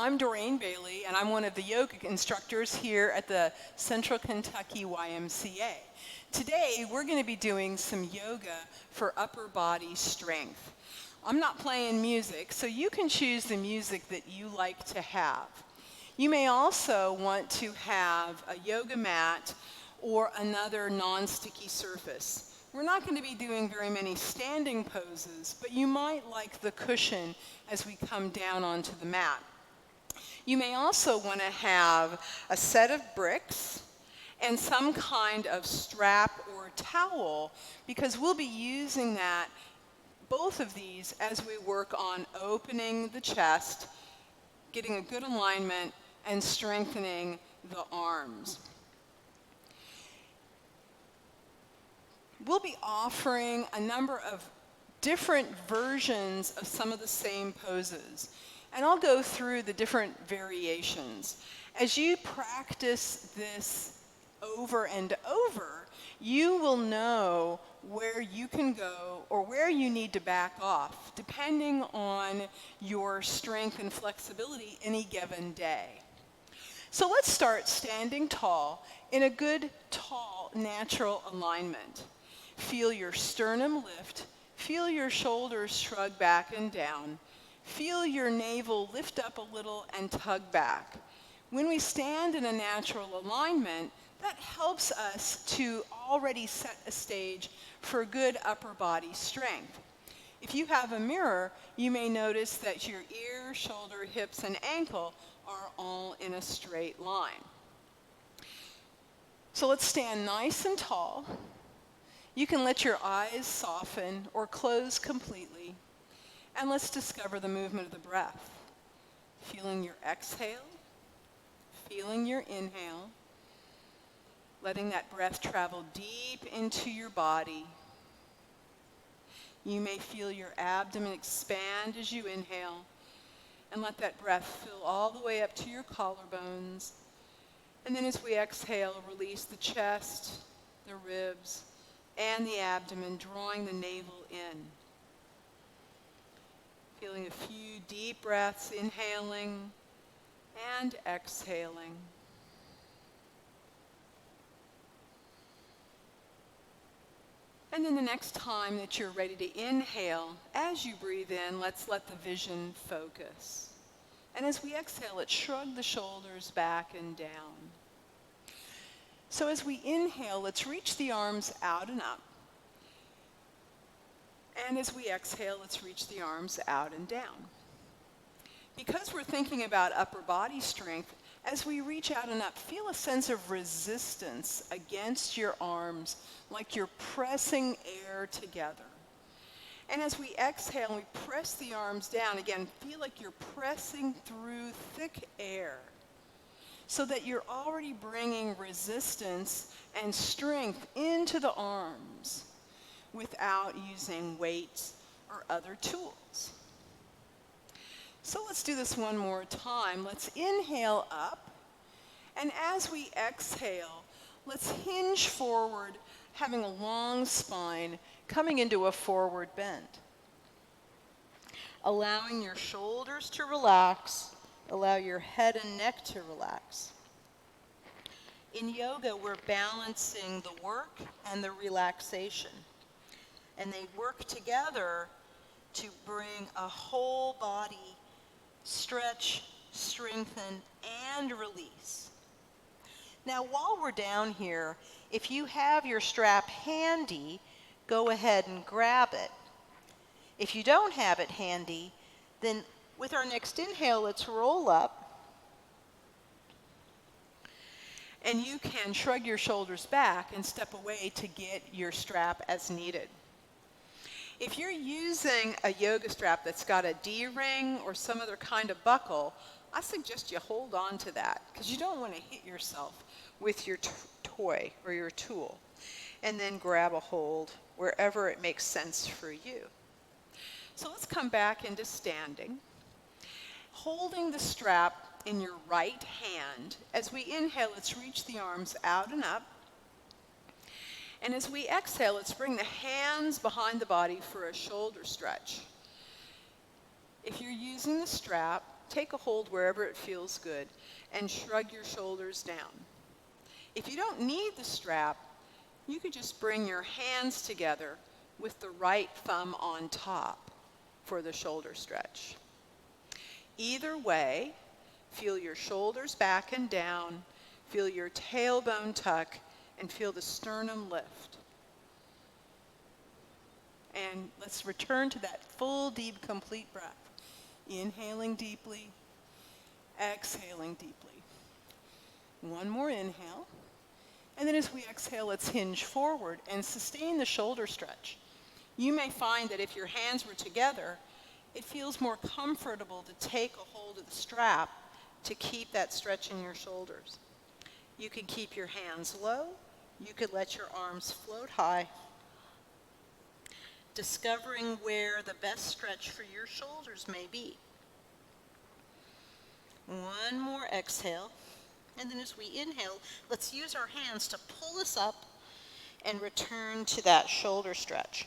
I'm Doraine Bailey, and I'm one of the yoga instructors here at the Central Kentucky YMCA. Today, we're going to be doing some yoga for upper body strength. I'm not playing music, so you can choose the music that you like to have. You may also want to have a yoga mat or another non-sticky surface. We're not going to be doing very many standing poses, but you might like the cushion as we come down onto the mat. You may also want to have a set of bricks and some kind of strap or towel, because we'll be using that, both of these, as we work on opening the chest, getting a good alignment, and strengthening the arms. We'll be offering a number of different versions of some of the same poses, and I'll go through the different variations. As you practice this over and over, you will know where you can go or where you need to back off, depending on your strength and flexibility any given day. So let's start standing tall in a good, tall, natural alignment. Feel your sternum lift, feel your shoulders shrug back and down, feel your navel lift up a little and tug back. When we stand in a natural alignment, that helps us to already set a stage for good upper body strength. If you have a mirror, you may notice that your ear, shoulder, hips, and ankle are all in a straight line. So let's stand nice and tall. You can let your eyes soften or close completely, and let's discover the movement of the breath. Feeling your exhale, feeling your inhale, letting that breath travel deep into your body. You may feel your abdomen expand as you inhale, and let that breath fill all the way up to your collarbones. And then as we exhale, release the chest, the ribs, and the abdomen, drawing the navel in. Feeling a few deep breaths, inhaling and exhaling. And then the next time that you're ready to inhale, as you breathe in, let's let the vision focus. And as we exhale, let's shrug the shoulders back and down. So as we inhale, let's reach the arms out and up. And as we exhale, let's reach the arms out and down. Because we're thinking about upper body strength, as we reach out and up, feel a sense of resistance against your arms, like you're pressing air together. And as we exhale and we press the arms down, again, feel like you're pressing through thick air, so that you're already bringing resistance and strength into the arms without using weights or other tools. So let's do this one more time. Let's inhale up, and as we exhale, let's hinge forward, having a long spine, coming into a forward bend. Allowing your shoulders to relax, allow your head and neck to relax. In yoga, we're balancing the work and the relaxation, and they work together to bring a whole body stretch, strengthen, and release. Now, while we're down here, if you have your strap handy, go ahead and grab it. If you don't have it handy, then with our next inhale, let's roll up. And you can shrug your shoulders back and step away to get your strap as needed. If you're using a yoga strap that's got a D-ring or some other kind of buckle, I suggest you hold on to that, because you don't want to hit yourself with your toy or your tool. And then grab a hold wherever it makes sense for you. So let's come back into standing. Holding the strap in your right hand. As we inhale, let's reach the arms out and up. And as we exhale, let's bring the hands behind the body for a shoulder stretch. If you're using the strap, take a hold wherever it feels good, and shrug your shoulders down. If you don't need the strap, you could just bring your hands together with the right thumb on top for the shoulder stretch. Either way, feel your shoulders back and down, feel your tailbone tuck, and feel the sternum lift. And let's return to that full, deep, complete breath. Inhaling deeply, exhaling deeply. One more inhale. And then as we exhale, let's hinge forward and sustain the shoulder stretch. You may find that if your hands were together, it feels more comfortable to take a hold of the strap to keep that stretch in your shoulders. You can keep your hands low. You could let your arms float high, discovering where the best stretch for your shoulders may be. One more exhale. And then as we inhale, let's use our hands to pull us up and return to that shoulder stretch.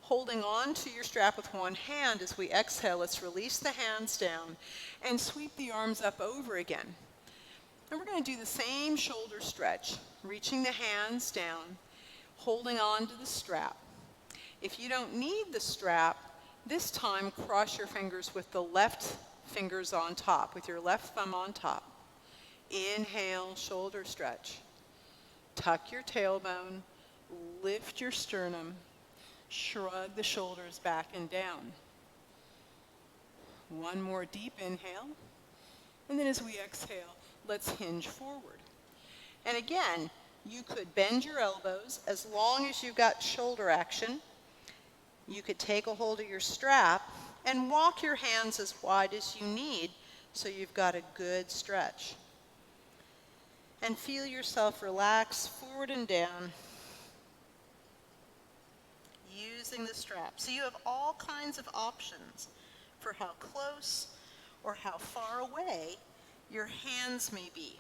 Holding on to your strap with one hand as we exhale, let's release the hands down and sweep the arms up over again. And we're going to do the same shoulder stretch, reaching the hands down, holding on to the strap. If you don't need the strap, this time cross your fingers with the left fingers on top, with your left thumb on top. Inhale, shoulder stretch. Tuck your tailbone, lift your sternum, shrug the shoulders back and down. One more deep inhale, and then as we exhale, let's hinge forward. And again, you could bend your elbows as long as you've got shoulder action. You could take a hold of your strap and walk your hands as wide as you need so you've got a good stretch. And feel yourself relax forward and down using the strap. So you have all kinds of options for how close or how far away your hands may be.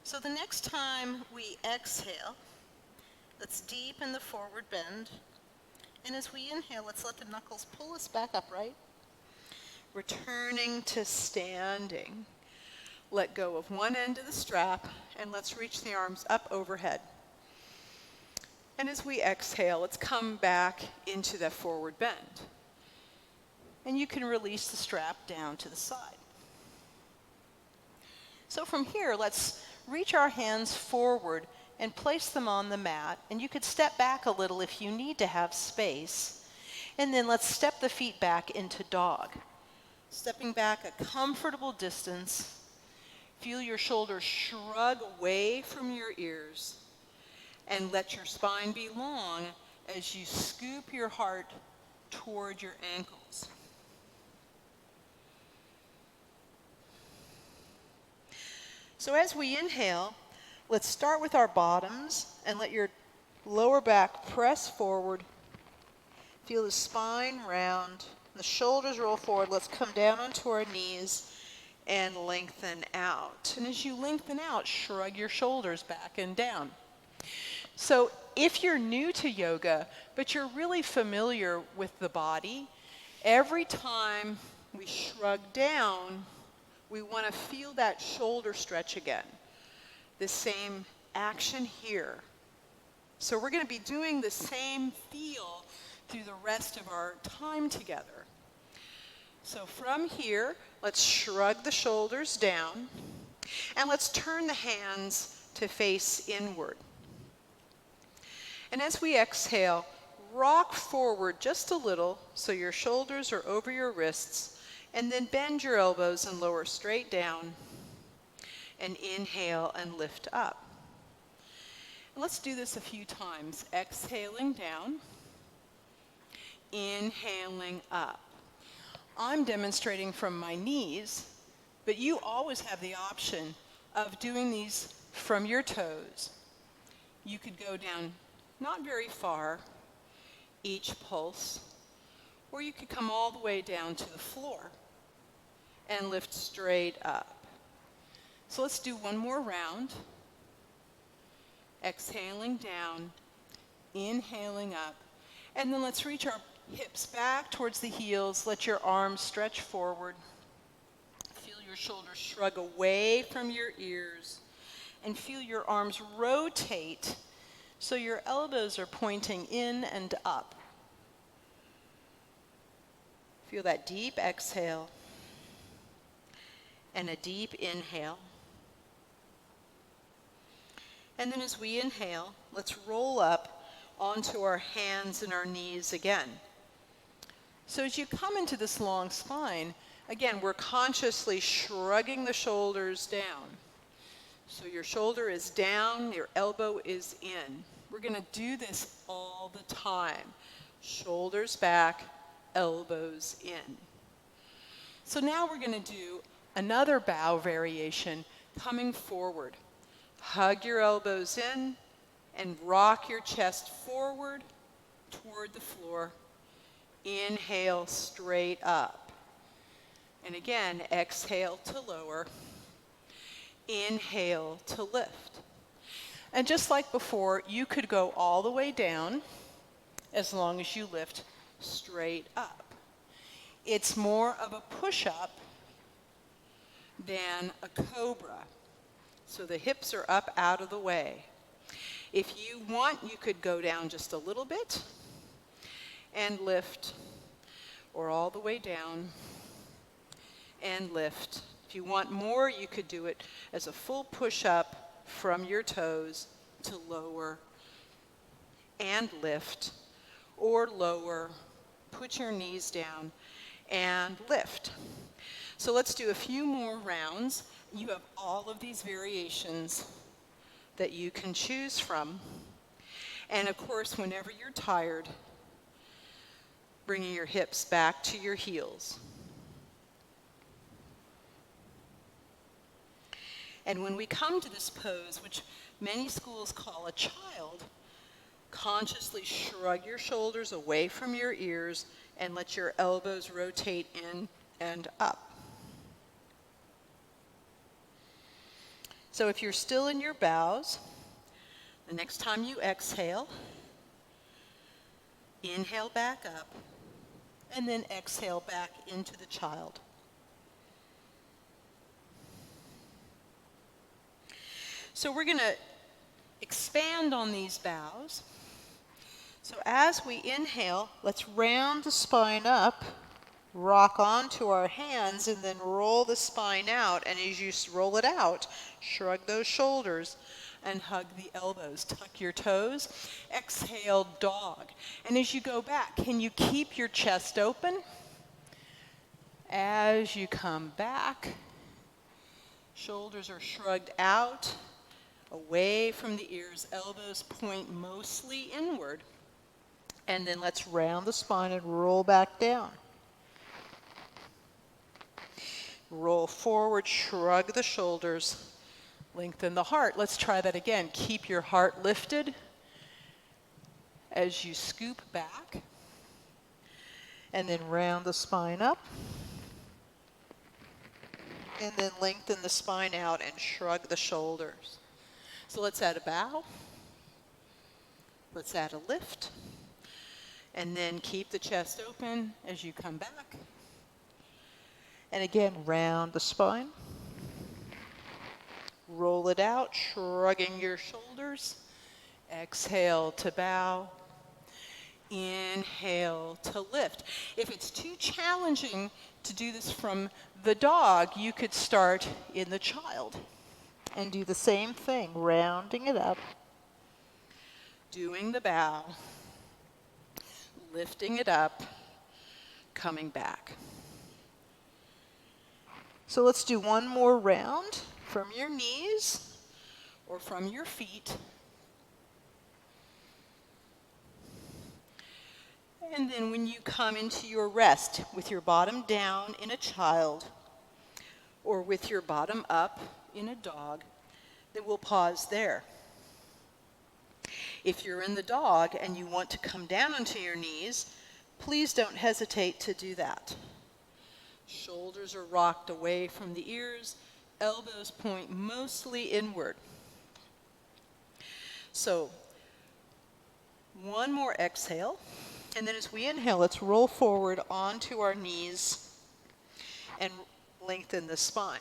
So the next time we exhale, let's deepen the forward bend. And as we inhale, let's let the knuckles pull us back upright. Returning to standing. Let go of one end of the strap and let's reach the arms up overhead. And as we exhale, let's come back into that forward bend. And you can release the strap down to the side. So from here, let's reach our hands forward and place them on the mat. And you could step back a little if you need to have space. And then let's step the feet back into dog. Stepping back a comfortable distance. Feel your shoulders shrug away from your ears. And let your spine be long as you scoop your heart toward your ankles. So as we inhale, let's start with our bottoms and let your lower back press forward. Feel the spine round, the shoulders roll forward. Let's come down onto our knees and lengthen out. And as you lengthen out, shrug your shoulders back and down. So if you're new to yoga, but you're really familiar with the body, every time we shrug down, we want to feel that shoulder stretch again. The same action here. So we're going to be doing the same feel through the rest of our time together. So from here, let's shrug the shoulders down, and let's turn the hands to face inward. And as we exhale, rock forward just a little so your shoulders are over your wrists, and then bend your elbows and lower straight down, and inhale and lift up. And let's do this a few times. Exhaling down, inhaling up. I'm demonstrating from my knees, but you always have the option of doing these from your toes. You could go down not very far each pulse, or you could come all the way down to the floor and lift straight up. So let's do one more round. Exhaling down, inhaling up, and then let's reach our Hips back towards the heels. Let your arms stretch forward. Feel your shoulders shrug away from your ears. And feel your arms rotate so your elbows are pointing in and up. Feel that deep exhale and a deep inhale. And then as we inhale, let's roll up onto our hands and our knees again. So as you come into this long spine, again, we're consciously shrugging the shoulders down. So your shoulder is down, your elbow is in. We're going to do this all the time. Shoulders back, elbows in. So now we're going to do another bow variation, coming forward. Hug your elbows in and rock your chest forward toward the floor. Inhale straight up. And again, exhale to lower. Inhale to lift. And just like before, you could go all the way down as long as you lift straight up. It's more of a push-up than a cobra. So the hips are up out of the way. If you want, you could go down just a little bit and lift, or all the way down and lift. If you want more, you could do it as a full push-up from your toes to lower and lift, or lower, put your knees down and lift. So let's do a few more rounds. You have all of these variations that you can choose from. And of course, whenever you're tired, bringing your hips back to your heels. And when we come to this pose, which many schools call a child, consciously shrug your shoulders away from your ears and let your elbows rotate in and up. So if you're still in your bows, the next time you exhale, inhale back up, and then exhale back into the child. So we're going to expand on these bows. So as we inhale, let's round the spine up, rock onto our hands, and then roll the spine out. And as you roll it out, shrug those shoulders and hug the elbows. Tuck your toes. Exhale, dog. And as you go back, can you keep your chest open? As you come back, shoulders are shrugged out, away from the ears. Elbows point mostly inward. And then let's round the spine and roll back down. Roll forward, shrug the shoulders, lengthen the heart. Let's try that again. Keep your heart lifted as you scoop back. And then round the spine up. And then lengthen the spine out and shrug the shoulders. So let's add a bow. Let's add a lift. And then keep the chest open as you come back. And again, round the spine. Roll it out, shrugging your shoulders. Exhale to bow. Inhale to lift. If it's too challenging to do this from the dog, you could start in the child and do the same thing, rounding it up, doing the bow, lifting it up, coming back. So let's do one more round from your knees or from your feet. And then when you come into your rest with your bottom down in a child or with your bottom up in a dog, then we'll pause there. If you're in the dog and you want to come down onto your knees, please don't hesitate to do that. Shoulders are rocked away from the ears, elbows point mostly inward. So, one more exhale. And then as we inhale, let's roll forward onto our knees and lengthen the spine.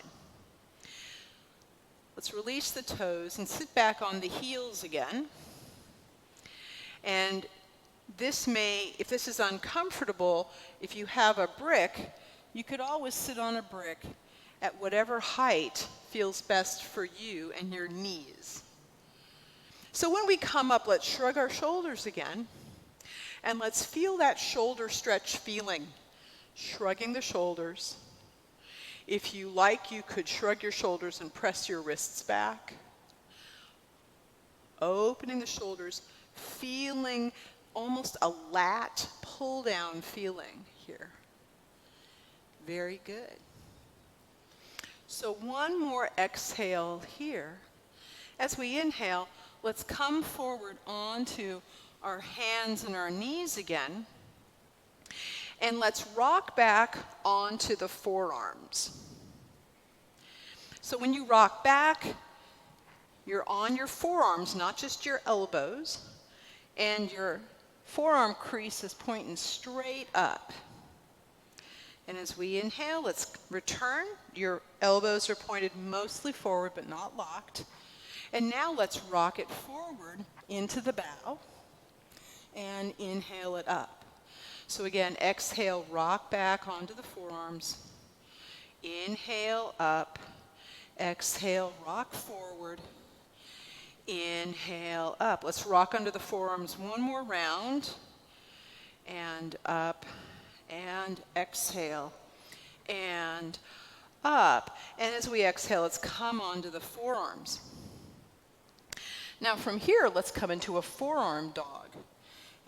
Let's release the toes and sit back on the heels again. And this may, if this is uncomfortable, if you have a brick, you could always sit on a brick at whatever height feels best for you and your knees. So when we come up, let's shrug our shoulders again. And let's feel that shoulder stretch feeling. Shrugging the shoulders. If you like, you could shrug your shoulders and press your wrists back. Opening the shoulders, feeling almost a lat pull down feeling here. Very good. So one more exhale here. As we inhale, let's come forward onto our hands and our knees again. And let's rock back onto the forearms. So when you rock back, you're on your forearms, not just your elbows, and your forearm crease is pointing straight up. And as we inhale, let's return. Your elbows are pointed mostly forward, but not locked. And now let's rock it forward into the bow and inhale it up. So again, exhale, rock back onto the forearms. Inhale up. Exhale, rock forward. Inhale up. Let's rock under the forearms one more round. And up. And exhale. And up. And as we exhale, let's come onto the forearms. Now from here, let's come into a forearm dog.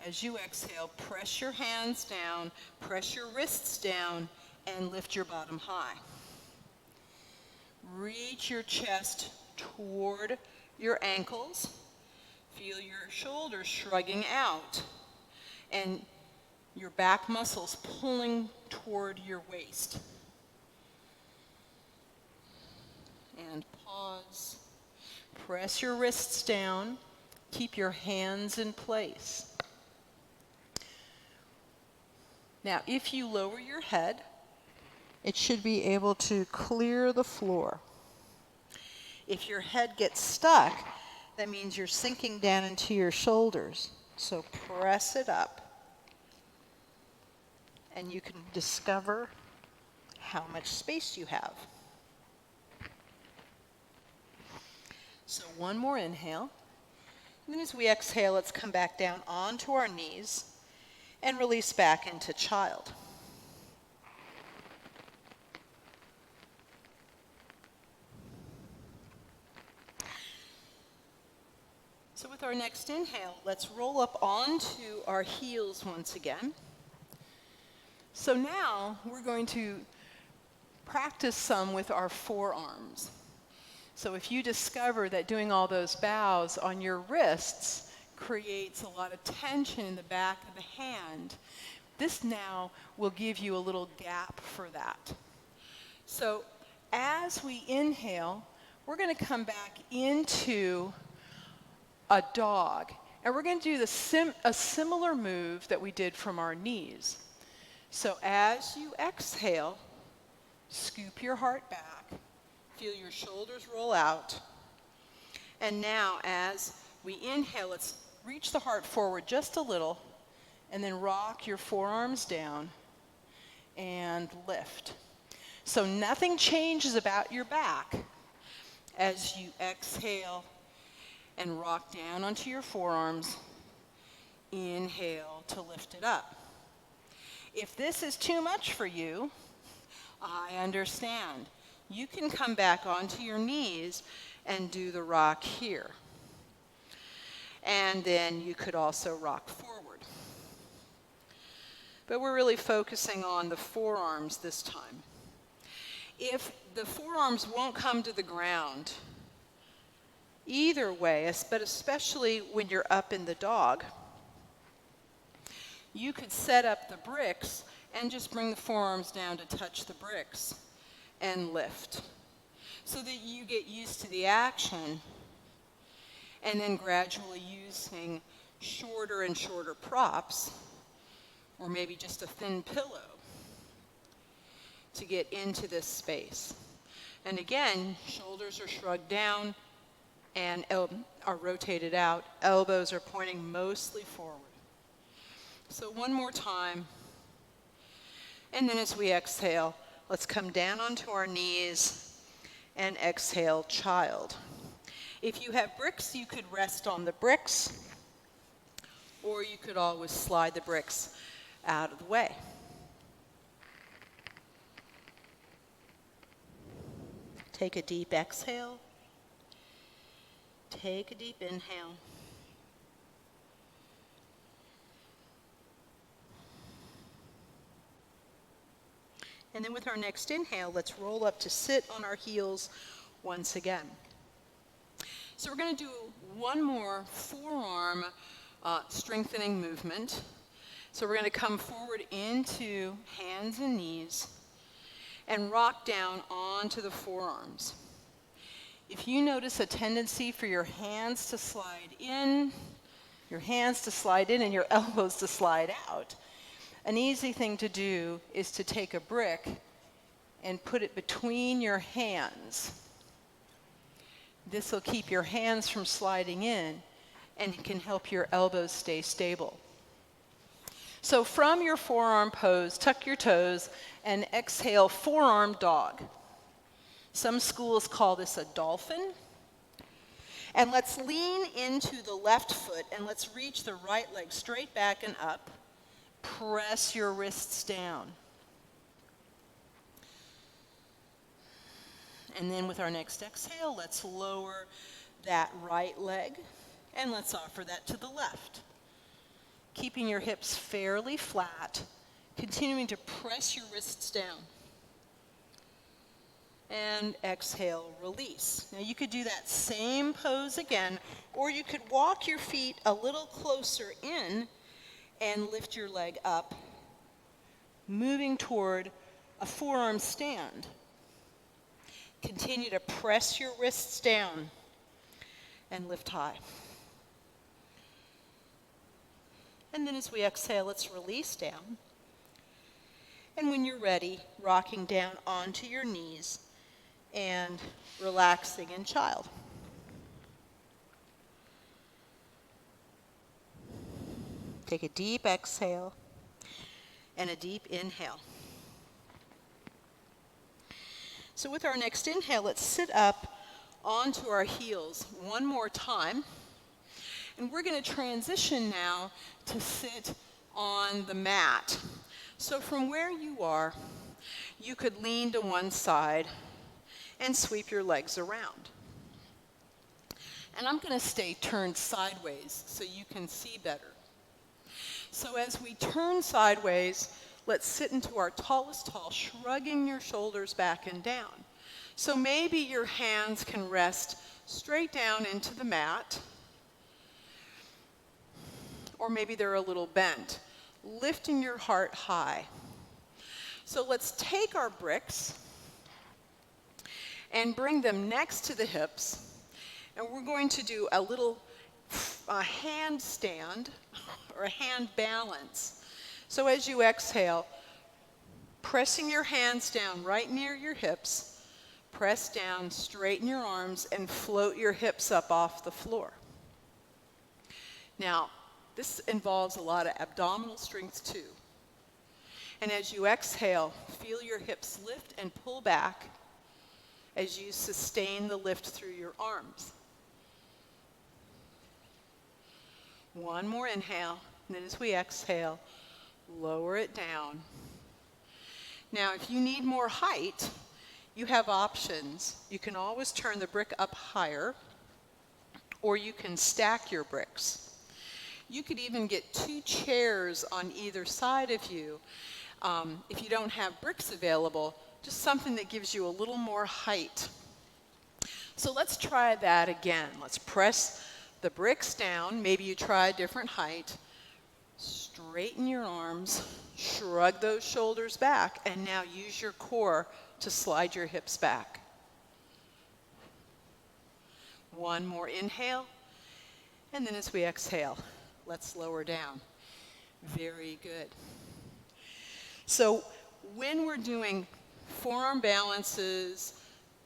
As you exhale, press your hands down, press your wrists down, and lift your bottom high. Reach your chest toward your ankles. Feel your shoulders shrugging out, and your back muscles pulling toward your waist. And pause. Press your wrists down. Keep your hands in place. Now, if you lower your head, it should be able to clear the floor. If your head gets stuck, that means you're sinking down into your shoulders. So press it up, and you can discover how much space you have. So one more inhale. And then as we exhale, let's come back down onto our knees and release back into child. So with our next inhale, let's roll up onto our heels once again. So now we're going to practice some with our forearms. So if you discover that doing all those bows on your wrists creates a lot of tension in the back of the hand, this now will give you a little gap for that. So as we inhale, we're going to come back into a dog. And we're going to do a similar move that we did from our knees. So as you exhale, scoop your heart back. Feel your shoulders roll out. And now as we inhale, let's reach the heart forward just a little, and then rock your forearms down and lift. So nothing changes about your back as you exhale and rock down onto your forearms. Inhale to lift it up. If this is too much for you, I understand. You can come back onto your knees and do the rock here. And then you could also rock forward. But we're really focusing on the forearms this time. If the forearms won't come to the ground, either way, but especially when you're up in the dog, you could set up the bricks and just bring the forearms down to touch the bricks and lift, so that you get used to the action, and then gradually using shorter and shorter props or maybe just a thin pillow to get into this space. And again, shoulders are shrugged down and are rotated out. Elbows are pointing mostly forward. So one more time. And then as we exhale, let's come down onto our knees and exhale, child. If you have bricks, you could rest on the bricks, or you could always slide the bricks out of the way. Take a deep exhale. Take a deep inhale. And then with our next inhale, let's roll up to sit on our heels once again. So we're going to do one more forearm strengthening movement. So we're going to come forward into hands and knees and rock down onto the forearms. If you notice a tendency for your hands to slide in, and your elbows to slide out, an easy thing to do is to take a brick and put it between your hands. This will keep your hands from sliding in and can help your elbows stay stable. So from your forearm pose, tuck your toes and exhale, forearm dog. Some schools call this a dolphin. And let's lean into the left foot and let's reach the right leg straight back and up. Press your wrists down. And then with our next exhale, let's lower that right leg and let's offer that to the left. Keeping your hips fairly flat, continuing to press your wrists down. And exhale, release. Now you could do that same pose again, or you could walk your feet a little closer in and lift your leg up, moving toward a forearm stand. Continue to press your wrists down and lift high. And then as we exhale, let's release down. And when you're ready, rocking down onto your knees and relaxing in child. Take a deep exhale and a deep inhale. So with our next inhale, let's sit up onto our heels one more time. And we're going to transition now to sit on the mat. So from where you are, you could lean to one side and sweep your legs around. And I'm going to stay turned sideways so you can see better. So as we turn sideways, let's sit into our tallest tall, shrugging your shoulders back and down. So maybe your hands can rest straight down into the mat, or maybe they're a little bent, lifting your heart high. So let's take our bricks and bring them next to the hips, and we're going to do a little handstand or a hand balance. So as you exhale, pressing your hands down right near your hips, press down, straighten your arms, and float your hips up off the floor. Now, this involves a lot of abdominal strength too. And as you exhale, feel your hips lift and pull back as you sustain the lift through your arms. One more inhale, and then as we exhale, lower it down. Now, if you need more height, you have options. You can always turn the brick up higher, or you can stack your bricks. You could even get 2 chairs on either side of you. If you don't have bricks available, just something that gives you a little more height. So let's try that again. Let's press the bricks down. Maybe you try a different height. Straighten your arms, shrug those shoulders back, and now use your core to slide your hips back. One more inhale, and then as we exhale, let's lower down. Very good. So when we're doing forearm balances,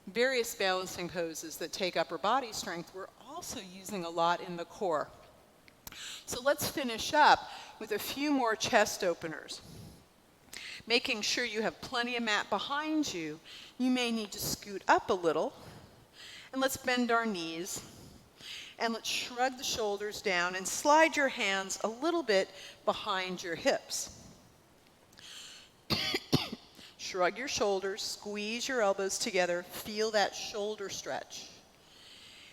various balancing poses that take upper body strength, we're also using a lot in the core. So let's finish up with a few more chest openers. Making sure you have plenty of mat behind you, you may need to scoot up a little. And let's bend our knees. And let's shrug the shoulders down and slide your hands a little bit behind your hips. Shrug your shoulders, squeeze your elbows together, feel that shoulder stretch.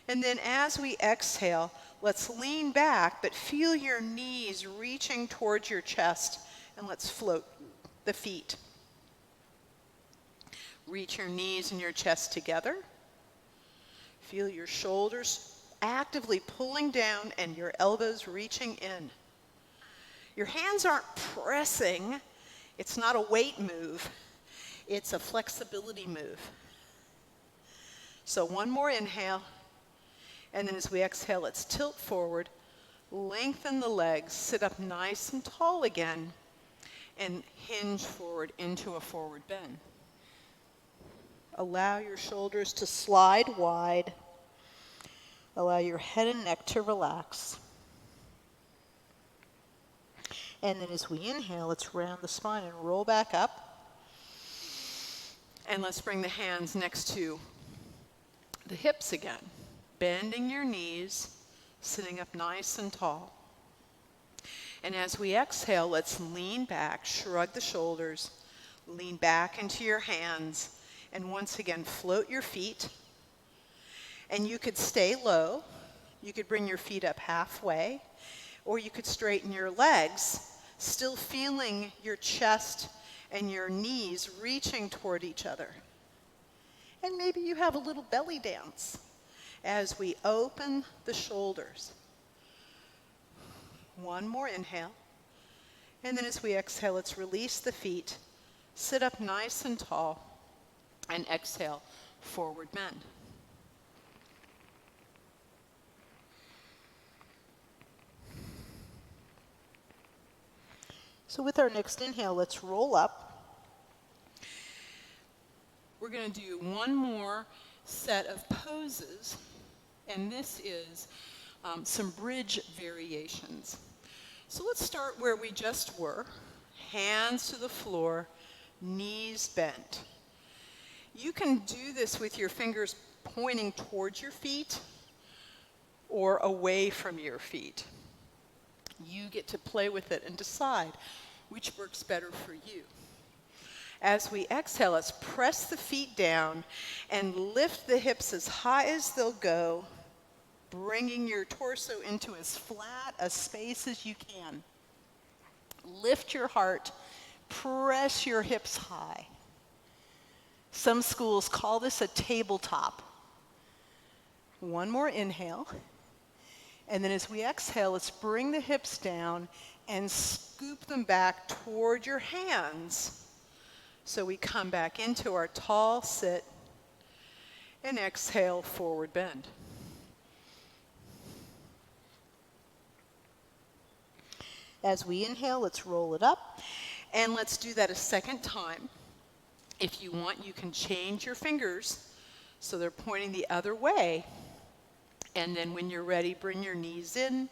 And then as we exhale, let's lean back, but feel your knees reaching towards your chest, and let's float the feet. Reach your knees and your chest together. Feel your shoulders actively pulling down and your elbows reaching in. Your hands aren't pressing. It's not a weight move. It's a flexibility move. So one more inhale. And then as we exhale, let's tilt forward, lengthen the legs, sit up nice and tall again, and hinge forward into a forward bend. Allow your shoulders to slide wide. Allow your head and neck to relax. And then as we inhale, let's round the spine and roll back up. And let's bring the hands next to the hips again. Bending your knees, sitting up nice and tall. And as we exhale, let's lean back, shrug the shoulders, lean back into your hands, and once again, float your feet. And you could stay low. You could bring your feet up halfway, or you could straighten your legs, still feeling your chest and your knees reaching toward each other. And maybe you have a little belly dance as we open the shoulders. One more inhale. And then as we exhale, let's release the feet, sit up nice and tall, and exhale, forward bend. So with our next inhale, let's roll up. We're going to do one more set of poses, and this is some bridge variations. So let's start where we just were, hands to the floor, knees bent. You can do this with your fingers pointing towards your feet or away from your feet. You get to play with it and decide which works better for you. As we exhale, let's press the feet down and lift the hips as high as they'll go, bringing your torso into as flat a space as you can. Lift your heart, press your hips high. Some schools call this a tabletop. One more inhale. And then as we exhale, let's bring the hips down and scoop them back toward your hands. So we come back into our tall sit and exhale, forward bend. As we inhale, let's roll it up, and let's do that a second time. If you want, you can change your fingers so they're pointing the other way. And then when you're ready, bring your knees in,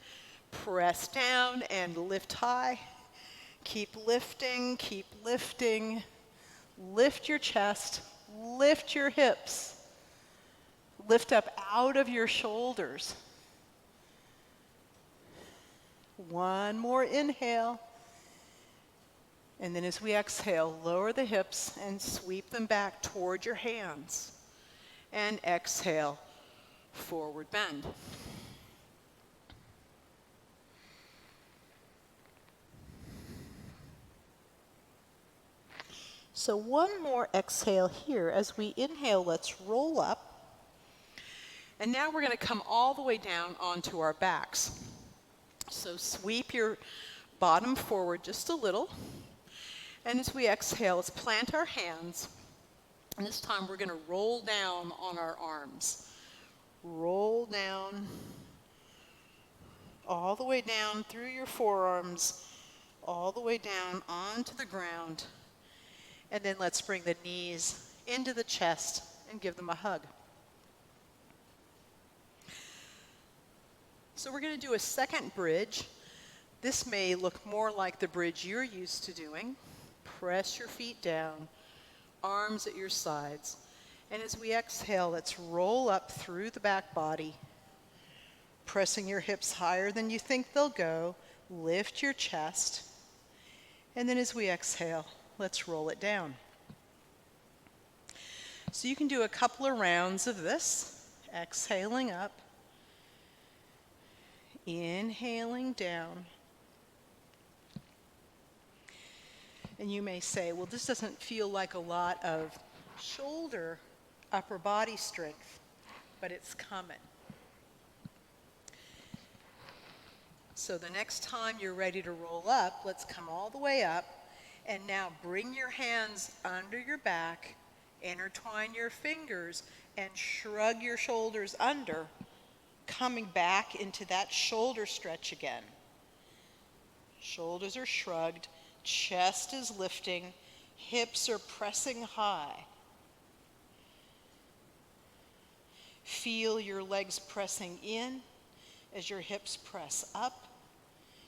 press down, and lift high. Keep lifting, keep lifting. Lift your chest, lift your hips. Lift up out of your shoulders. One more inhale. And then as we exhale, lower the hips and sweep them back toward your hands. And exhale, forward bend. So one more exhale here. As we inhale, let's roll up. And now we're going to come all the way down onto our backs. So sweep your bottom forward just a little. And as we exhale, let's plant our hands. And this time we're going to roll down on our arms. Roll down, all the way down through your forearms, all the way down onto the ground. And then let's bring the knees into the chest and give them a hug. So we're going to do a second bridge. This may look more like the bridge you're used to doing. Press your feet down, arms at your sides. And as we exhale, let's roll up through the back body, pressing your hips higher than you think they'll go. Lift your chest. And then as we exhale, let's roll it down. So you can do a couple of rounds of this, exhaling up, inhaling down. And you may say, well, this doesn't feel like a lot of shoulder, upper body strength, but it's coming. So the next time you're ready to roll up, let's come all the way up. And now bring your hands under your back, intertwine your fingers, and shrug your shoulders under, coming back into that shoulder stretch again. Shoulders are shrugged, chest is lifting, hips are pressing high. Feel your legs pressing in as your hips press up.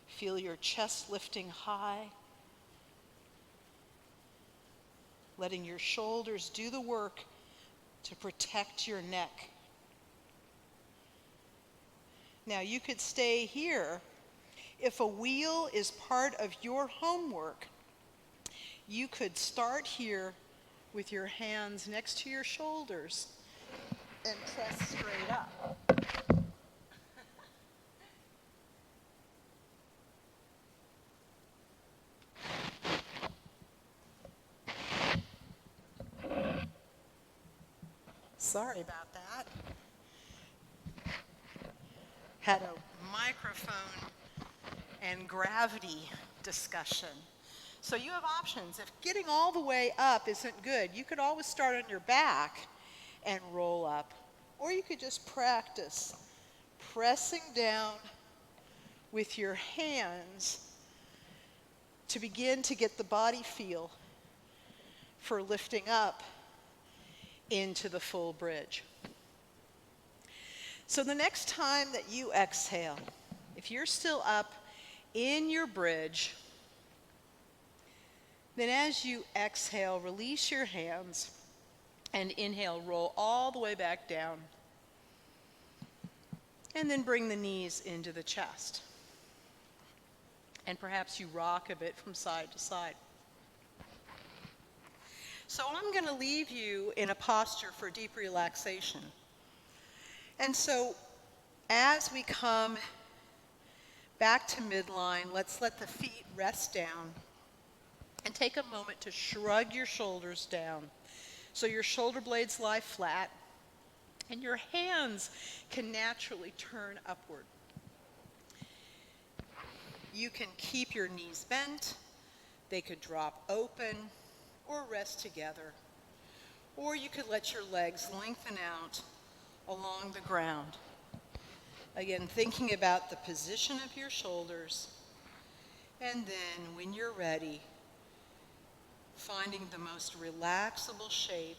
Feel your chest lifting high. Letting your shoulders do the work to protect your neck. Now you could stay here. If a wheel is part of your homework, you could start here with your hands next to your shoulders and press straight up. Sorry about that. Had a microphone and gravity discussion. So you have options. If getting all the way up isn't good, you could always start on your back and roll up. Or you could just practice pressing down with your hands to begin to get the body feel for lifting up into the full bridge. So the next time that you exhale, if you're still up in your bridge, then as you exhale, release your hands and inhale, roll all the way back down. And then bring the knees into the chest. And perhaps you rock a bit from side to side. So I'm going to leave you in a posture for deep relaxation. And so as we come back to midline, let's let the feet rest down and take a moment to shrug your shoulders down so your shoulder blades lie flat and your hands can naturally turn upward. You can keep your knees bent, they could drop open or rest together, or you could let your legs lengthen out along the ground. Again, thinking about the position of your shoulders, and then when you're ready, finding the most relaxable shape.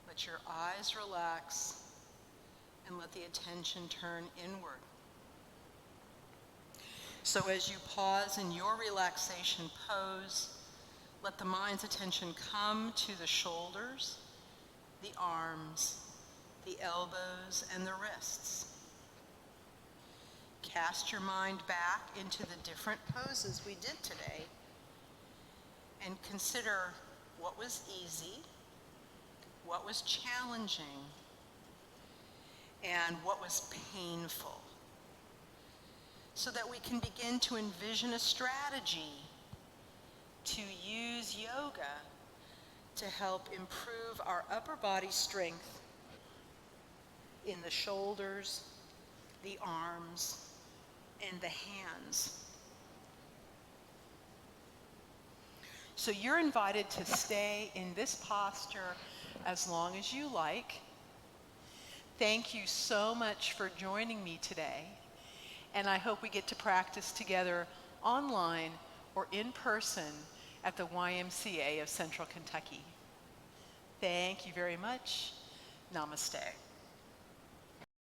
Let your eyes relax and let the attention turn inward. So as you pause in your relaxation pose, let the mind's attention come to the shoulders, the arms, the elbows, and the wrists. Cast your mind back into the different poses we did today and consider what was easy, what was challenging, and what was painful, so that we can begin to envision a strategy to use yoga to help improve our upper body strength in the shoulders, the arms, and the hands. So you're invited to stay in this posture as long as you like. Thank you so much for joining me today, and I hope we get to practice together online or in person at the YMCA of Central Kentucky. Thank you very much. Namaste.